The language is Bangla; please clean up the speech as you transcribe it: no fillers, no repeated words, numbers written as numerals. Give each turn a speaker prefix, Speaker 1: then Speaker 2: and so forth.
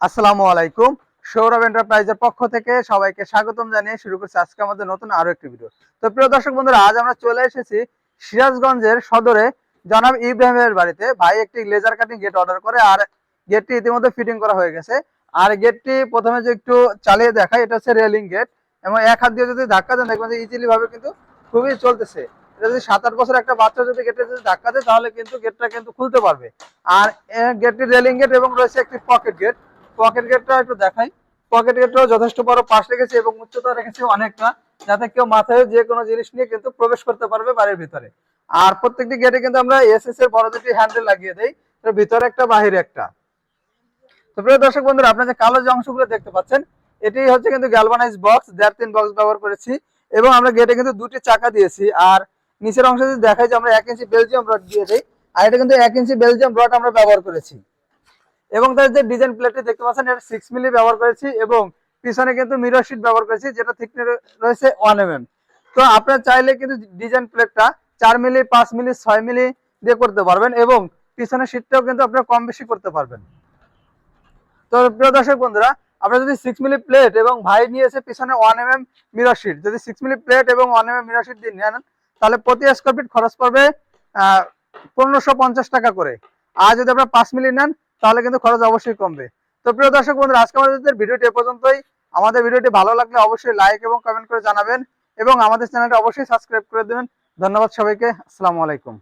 Speaker 1: আসসালামু আলাইকুম। সৌরভ এন্টারপ্রাইজের পক্ষ থেকে সবাইকে স্বাগতম জানিয়ে শুরু করছি আজকে আমাদের নতুন আরো একটি ভিডিও। তো প্রিয় দর্শক বন্ধুরা, আজ আমরা চলে এসেছি সিরাজগঞ্জের সদরে জনাব ইব্রাহিমের বাড়িতে। ভাই একটি লেজার কাটিং গেট অর্ডার করে, আর গেটটি ইতিমধ্যে ফিটিং করা হয়ে গেছে। আর গেটটি প্রথমে যে একটু চালিয়ে দেখাই, এটা হচ্ছে রেলিং গেট, এবং এক হাত দিয়ে যদি ধাক্কা দেন দেখবেন যে ইজিলি ভাবে কিন্তু খুবই চলতেছে। এটা যদি 7-8 বছর একটা বাচ্চা যদি গেটে যদি ধাক্কা দেয় তাহলে কিন্তু গেটটা কিন্তু খুলতে পারবে। আর গেটটি রেলিং গেট এবং রয়েছে একটি পকেট গেট। পকেট গেটটা একটু দেখাই। পকেট গেটটাও যথেষ্ট বড় পাশ রেখেছে এবং উচ্চতা রেখেছে অনেকটা, যাতে কেউ মাথায় যে কোনো জিনিস নিয়ে কিন্তু প্রবেশ করতে পারবে বাড়ির ভিতরে। আর প্রত্যেকটি গেটে কিন্তু আমরা এসএস এর বড় দুটি হ্যান্ডেল লাগিয়ে দেই, ভিতরে একটা বাহিরে একটা। তো প্রিয় দর্শক বন্ধুরা, আপনারা যে কালো যে অংশগুলো দেখতে পাচ্ছেন, এটি হচ্ছে কিন্তু গ্যালভানাইজ বক্স, 1.5-3 বক্স ব্যবহার করেছি। এবং আমরা গেটে কিন্তু দুটি চাকা দিয়েছি। আর নিচের অংশে যদি দেখাই যে আমরা 1 ইঞ্চি বেলজিয়াম রড দিয়ে দেই, আর এটা কিন্তু 1 ইঞ্চি বেলজিয়াম রড আমরা ব্যবহার করেছি। এবং তার যে ডিজাইন প্লেটটি দেখতে পাচ্ছেন, এটা 6 মিলি ব্যবহার করেছি, এবং পিছনে কিন্তু মিরর শিট ব্যবহার করেছি, যেটা থিকনেস রয়েছে 1 mm। তো আপনারা চাইলে কিন্তু ডিজাইন প্লেটটা 4 মিলি, 5 মিলি, 6 মিলি দিয়ে করতে পারবেন, এবং পিছনের শিটটাও কিন্তু আপনারা কম বেশি করতে পারবেন। তো প্রিয় দর্শক বন্ধুরা, আপনারা যদি 6 মিলি প্লেট এবং ভাই নিয়েছে পিছনে 1 mm মিরর শিট, যদি 6 মিলি প্লেট এবং 1 mm মিরর শিট দিয়ে নেন, তাহলে প্রতি স্কয়ার ফিট খরচ পড়বে 1550 টাকা করে। আর যদি আপনারা 5 মিলি নেন তাহলে কিন্তু খরচ অবশ্যই কমবে। তো প্রিয় দর্শক বন্ধুরা, আজকে আমাদের ভিডিওটি এ পর্যন্তই। আমাদের ভিডিওটি ভালো লাগলে অবশ্যই লাইক এবং কমেন্ট করে জানাবেন, এবং আমাদের চ্যানেলটা অবশ্যই সাবস্ক্রাইব করে দেবেন। ধন্যবাদ সবাইকে। আসসালামু আলাইকুম।